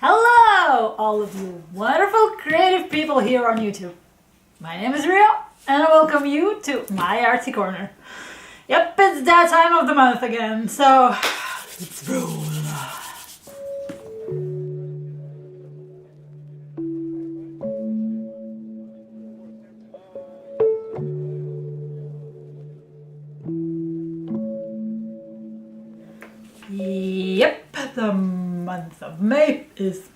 Hello, all of you wonderful creative people here on YouTube. My name is Rio, and I welcome you to my artsy corner. Yep, it's that time of the month again, so let's roll. Yep, the month of May is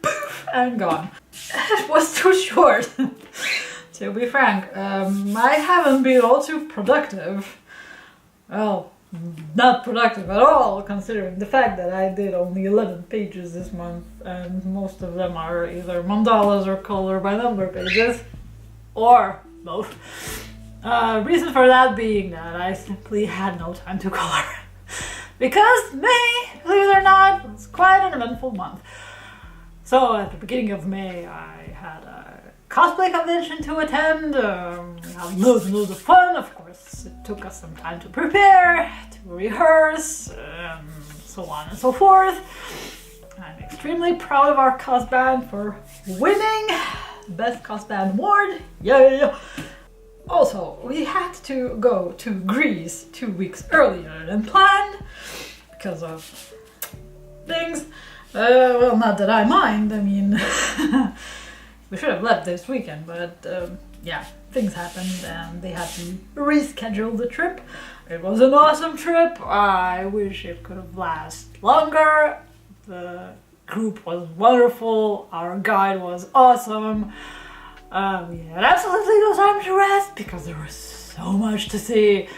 poof and gone. It was too short, to be frank. I haven't been all too productive. Well, not productive at all, considering the fact that I did only 11 pages this month, and most of them are either mandalas or color by number pages, or both. Reason for that being that I simply had no time to color. Because May, believe it or not, was quite an eventful month. So at the beginning of May, I had a cosplay convention to attend. We had loads and loads of fun. Of course, it took us some time to prepare, to rehearse, so on and so forth. I'm extremely proud of our cos band for winning the Best Cos Band Award. Yay! Also, we had to go to Greece 2 weeks earlier than planned because of things. Well, not that I mind. I mean, we should have left this weekend, but yeah, things happened and they had to reschedule the trip. It was an awesome trip. I wish it could have lasted longer. The group was wonderful. Our guide was awesome. We had absolutely no time to rest because there was so much to see.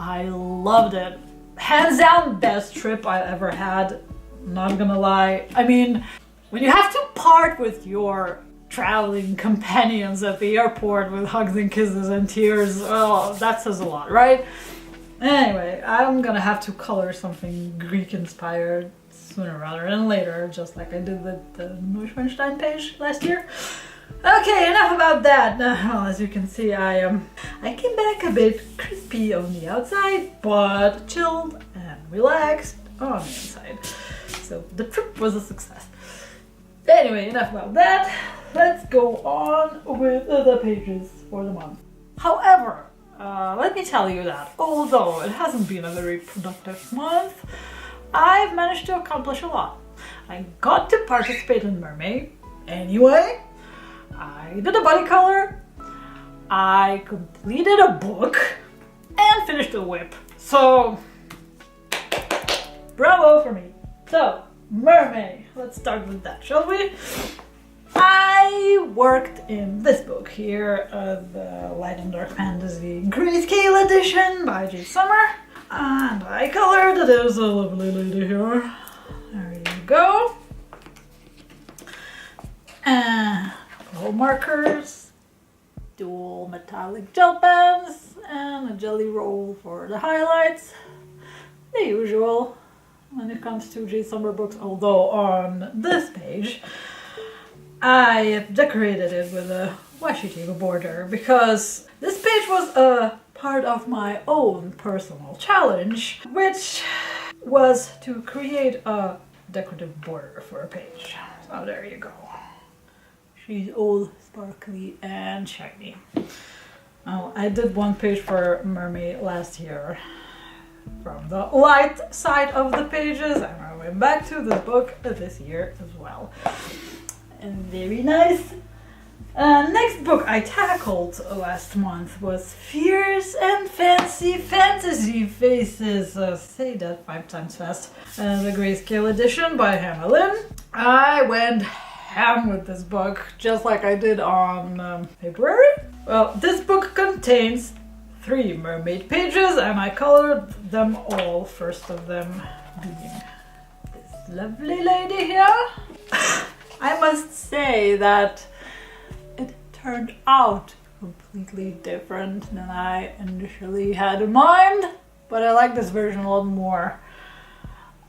I loved it. Hands down, best trip I ever had. Not gonna lie. I mean, when you have to part with your traveling companions at the airport with hugs and kisses and tears, well, that says a lot, right? Anyway, I'm gonna have to color something Greek-inspired sooner rather than later, just like I did with the Neuschwanstein page last year. Okay, enough about that. Now, as you can see, I came back a bit crispy on the outside, but chilled and relaxed on the inside. So the trip was a success. Anyway, enough about that. Let's go on with the pages for the month. However, let me tell you that although it hasn't been a very productive month, I've managed to accomplish a lot. I got to participate in Mermaid anyway. I did a body color, I completed a book, and finished a whip. So, bravo for me. So, Mermaid, let's start with that, shall we? I worked in this book here, the Light and Dark Fantasy Grayscale Edition by J. Summer. And I colored, there's a lovely lady here. There you go. Markers, dual metallic gel pens, and a jelly roll for the highlights. The usual when it comes to J. Summer books, although on this page I decorated it with a washi tape border because this page was a part of my own personal challenge, which was to create a decorative border for a page. So there you go. She's all sparkly and shiny. Oh, I did one page for Mermaid last year from the light side of the pages, and I went back to the book this year as well. And very nice. Next book I tackled last month was Fierce and Fancy Fantasy Faces. Say that 5 times fast. The Grayscale Edition by Hannah Lynn. I went ham with this book, just like I did on February. Well, this book contains 3 mermaid pages, and I colored them all, first of them being this lovely lady here. I must say that it turned out completely different than I initially had in mind, but I like this version a lot more.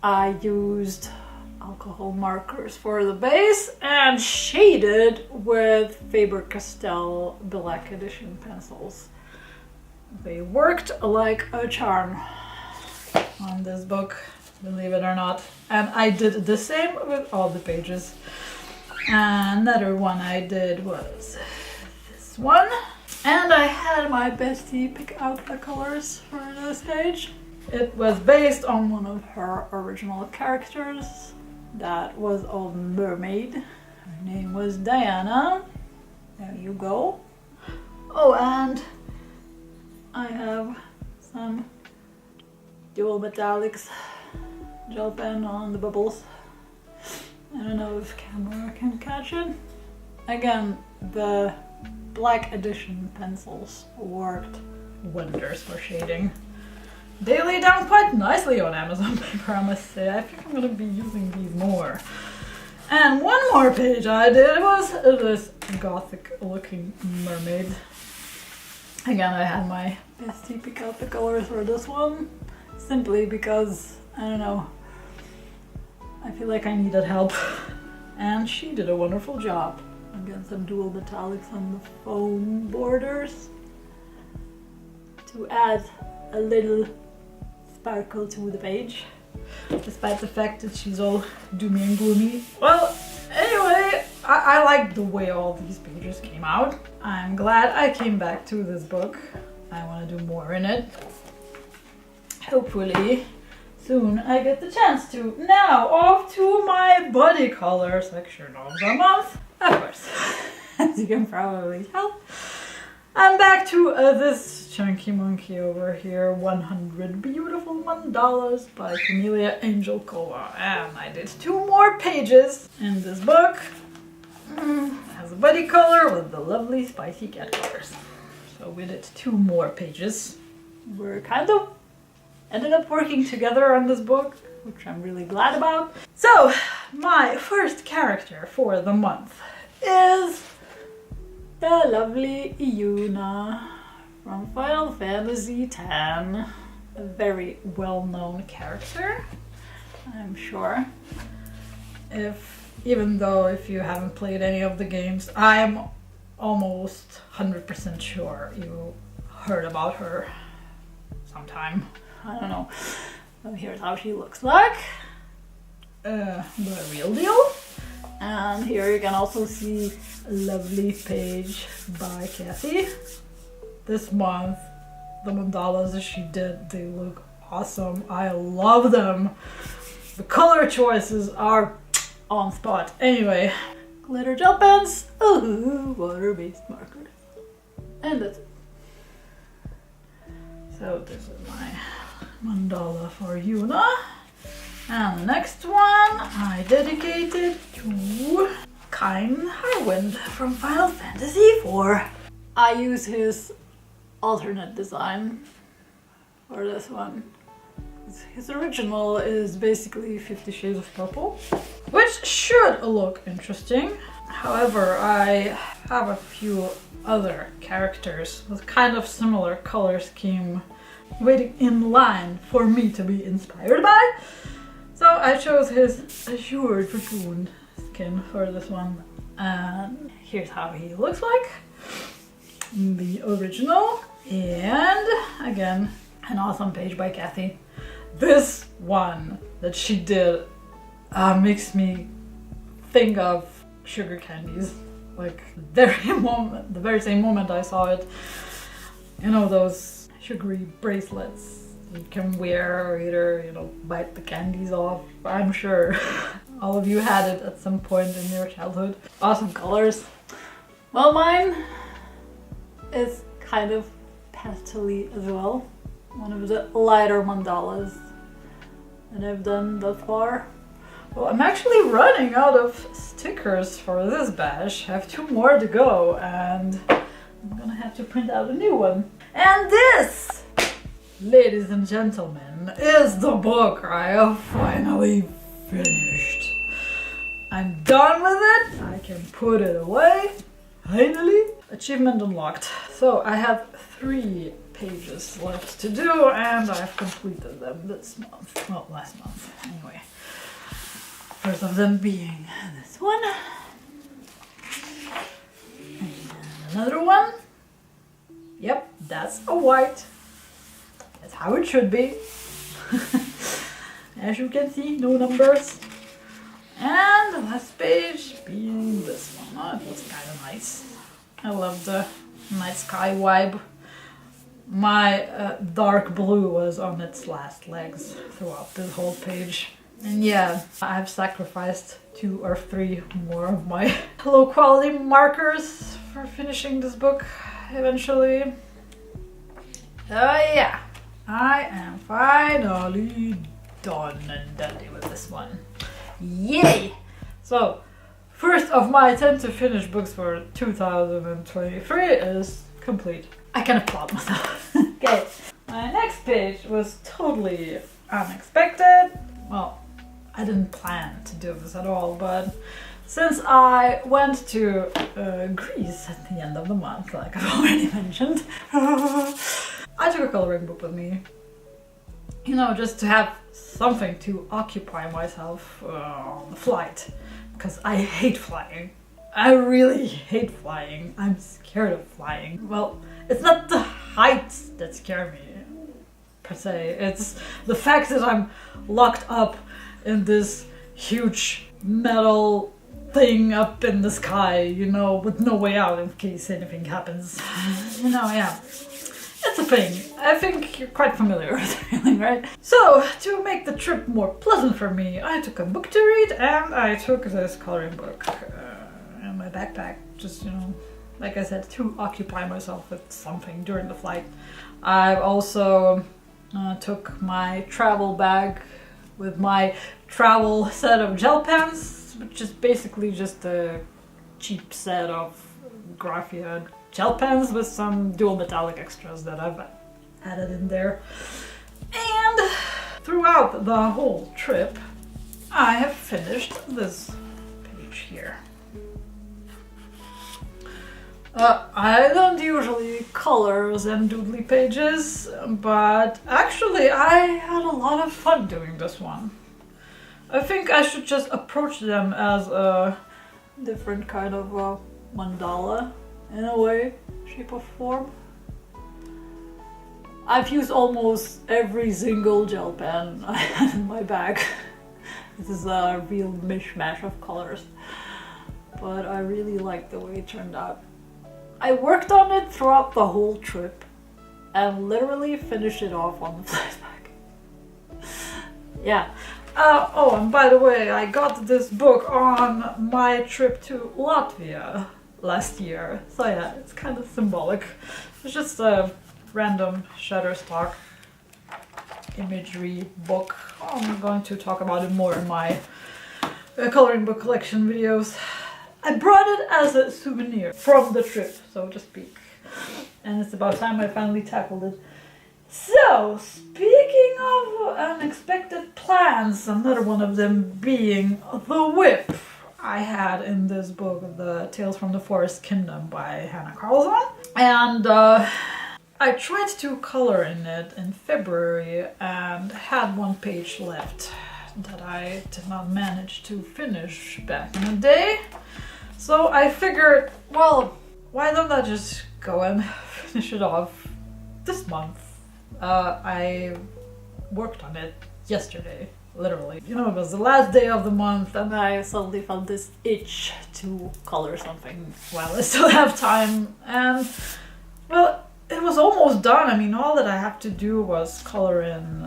I used alcohol markers for the base and shaded with Faber-Castell Black Edition pencils. They worked like a charm on this book. believe it or not. And I did the same with all the pages. Another one I did was this one. And I had my bestie pick out the colors for this page. It was based on one of her original characters that was a mermaid. Her name was Diana. There you go. Oh, and I have some dual metallics gel pen on the bubbles. I don't know if camera can catch it. Again, the black edition pencils worked wonders for shading. They lay down quite nicely on Amazon paper, I must say. I think I'm gonna be using these more. And one more page I did was this gothic looking mermaid. Again, I had my bestie pick out the colors for this one, simply because, I don't know, I feel like I needed help. And she did a wonderful job. Again, some dual metallics on the foam borders to add a little sparkle to the page, despite the fact that she's all doomy and gloomy. Well, anyway, I like the way all these pages came out. I'm glad I came back to this book. I want to do more in it. Hopefully soon I get the chance to. Now, off to my body color section of the month. Of course, as you can probably tell, I'm back to this chunky monkey over here, 100 Beautiful Mandalas by Camelia Angelkova. And I did 2 more pages in this book. It has a body color with the lovely spicy cat colors. So we did 2 more pages. We're kind of ended up working together on this book, which I'm really glad about. So, my first character for the month is the lovely Yuna from Final Fantasy X. A very well-known character, I'm sure. Even though if you haven't played any of the games, I'm almost 100% sure you heard about her sometime. I don't know. So here's how she looks like. The real deal. And here you can also see a lovely page by Kathy. This month, the mandalas that she did, they look awesome. I love them. The color choices are on spot. Anyway, glitter gel pens, water-based markers. And that's it. So this is my mandala for Yuna. And the next one I dedicated to Kain Harwind from Final Fantasy IV. I use his alternate design for this one. His original is basically 50 Shades of Purple, which should look interesting. However, I have a few other characters with kind of similar color scheme waiting in line for me to be inspired by. So I chose his Assured Cocoon skin for this one. And here's how he looks like in the original. And again, an awesome page by Kathy. This one that she did makes me think of sugar candies. Like the very same moment I saw it. You know, those sugary bracelets you can wear or either, you know, bite the candies off. I'm sure all of you had it at some point in your childhood. Awesome colors. Well, mine is kind of pastel-y as well. One of the lighter mandalas that I've done thus far. Well, I'm actually running out of stickers for this batch. I have 2 more to go and I'm gonna have to print out a new one. And this, ladies and gentlemen, is the book I have finally finished. I'm done with it. I can put it away. Finally. Achievement unlocked. So I have 3 pages left to do and I've completed them this month. Well, last month anyway. First of them being this one. And another one. Yep, that's a white. That's how it should be. As you can see, no numbers. And the last page being this one. Oh, it was kind of nice. I love the night sky vibe. My dark blue was on its last legs throughout this whole page. And yeah, I've sacrificed 2 or 3 more of my low quality markers for finishing this book eventually. Yeah, I am finally done and dusty with this one. Yay! So, first of my 10 to finish books for 2023 is complete. I can applaud myself. Okay, my next page was totally unexpected. Well, I didn't plan to do this at all, but since I went to Greece at the end of the month, like I've already mentioned, I took a coloring book with me. You know, just to have something to occupy myself on the flight, because I hate flying. I really hate flying. I'm scared of flying. Well, it's not the heights that scare me, per se. It's the fact that I'm locked up in this huge metal thing up in the sky, you know, with no way out in case anything happens. You know, yeah. It's a thing. I think you're quite familiar with the feeling, right? So, to make the trip more pleasant for me, I took a book to read and I took this coloring book in my backpack. Just, you know, like I said, to occupy myself with something during the flight. I also took my travel bag with my travel set of gel pens, which is basically just a cheap set of Graphia gel pens with some dual metallic extras that I've added in there. And throughout the whole trip, I have finished this page here. I don't usually color Zendoodle pages, but actually I had a lot of fun doing this one. I think I should just approach them as a different kind of mandala, in a way, shape or form. I've used almost every single gel pen I had in my bag. This is a real mishmash of colors, but I really like the way it turned out. I worked on it throughout the whole trip and literally finished it off on the flight back. Yeah. Oh, and by the way, I got this book on my trip to Latvia last year. So yeah, it's kind of symbolic. It's just a random Shutterstock imagery book. I'm going to talk about it more in my coloring book collection videos. I brought it as a souvenir from the trip, so to speak. And it's about time I finally tackled it. So, speaking of unexpected plans, another one of them being the whip I had in this book, the Tales from the Forest Kingdom by Hannah Carlson. And I tried to color in it in February and had 1 page left that I did not manage to finish back in the day. So I figured, well, why don't I just go and finish it off this month? I worked on it yesterday, literally. You know, it was the last day of the month and I suddenly felt this itch to color something while I still have time. And, well, it was almost done. I mean, all that I have to do was color in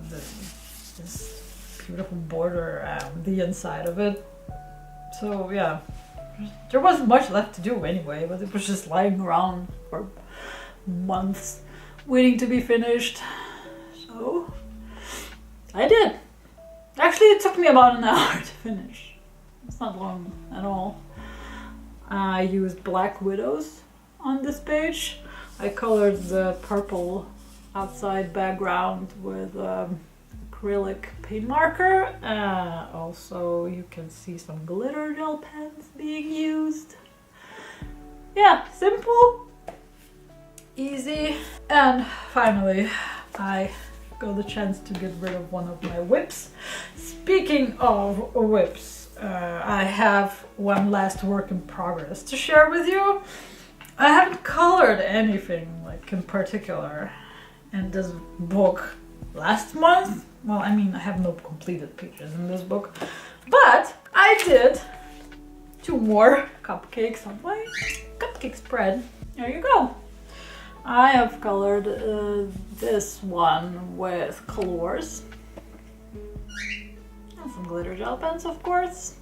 this beautiful border and the inside of it. So, yeah. There wasn't much left to do anyway, but it was just lying around for months waiting to be finished. So I did. Actually, it took me about an hour to finish. It's not long at all. I used Black Widows on this page. I colored the purple outside background with acrylic paint marker. Also, you can see some glitter gel pens being used. Yeah, simple, easy. And finally, I got the chance to get rid of one of my whips. Speaking of whips, I have one last work in progress to share with you. I haven't colored anything like in particular in this book last month, Well, I mean, I have no completed pages in this book, but I did 2 more cupcakes on my cupcake spread. There you go. I have colored this one with colors and some glitter gel pens, of course.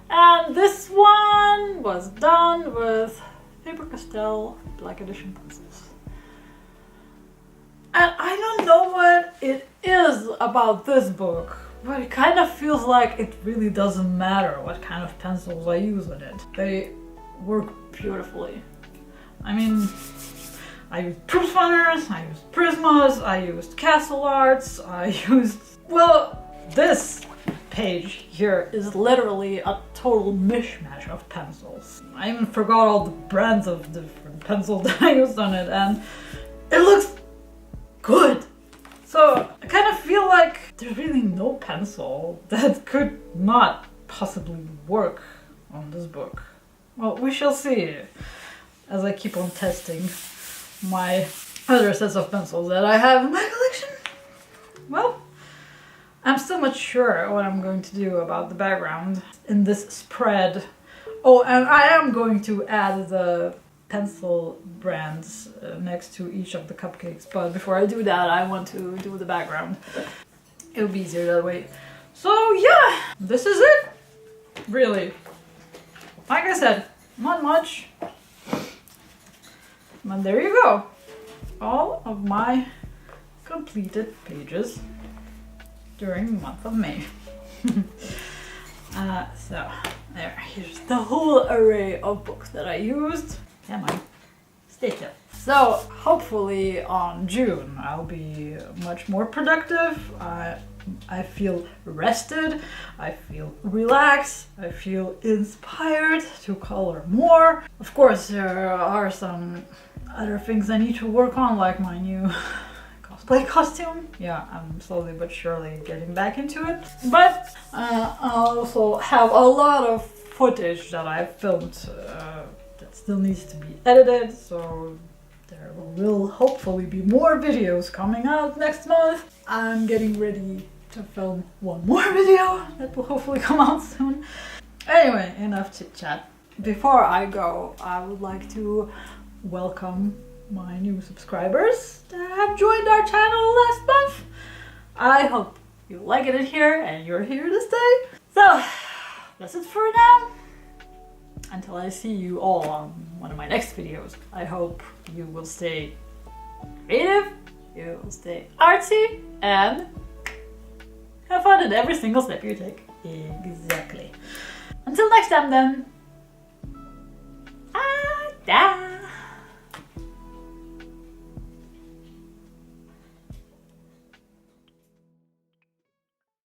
And this one was done with Faber-Castell Black Edition pencils. And I don't know what it is about this book, but it kind of feels like it really doesn't matter what kind of pencils I use in it. They work beautifully. I mean, I used Proof Runners, I used Prismas, I used Castle Arts, I used... Well, this page here is literally a total mishmash of pencils. I even forgot all the brands of different pencils that I used on it, and it looks good. So I kind of feel like there's really no pencil that could not possibly work on this book. Well, we shall see as I keep on testing my other sets of pencils that I have in my collection. Well, I'm still not sure what I'm going to do about the background in this spread. Oh, and I am going to add the pencil brands next to each of the cupcakes, but before I do that, I want to do the background. It'll be easier that way. So yeah, this is it. Really. Like I said, not much. But there you go. All of my completed pages during the month of May. So there, here's the whole array of books that I used. Come on, stay still. So hopefully on June I'll be much more productive. I feel rested, I feel relaxed, I feel inspired to color more. Of course, there are some other things I need to work on, like my new cosplay costume. Yeah, I'm slowly but surely getting back into it. But I also have a lot of footage that I've filmed that still needs to be edited, so there will hopefully be more videos coming out next month. I'm getting ready to film one more video that will hopefully come out soon. Anyway, enough chit chat. Before I go, I would like to welcome my new subscribers that have joined our channel last month. I hope you like it here and you're here to stay. So, that's it for now. Until I see you all on one of my next videos, I hope you will stay creative, you will stay artsy, and have fun in every single step you take. Exactly. Until next time then.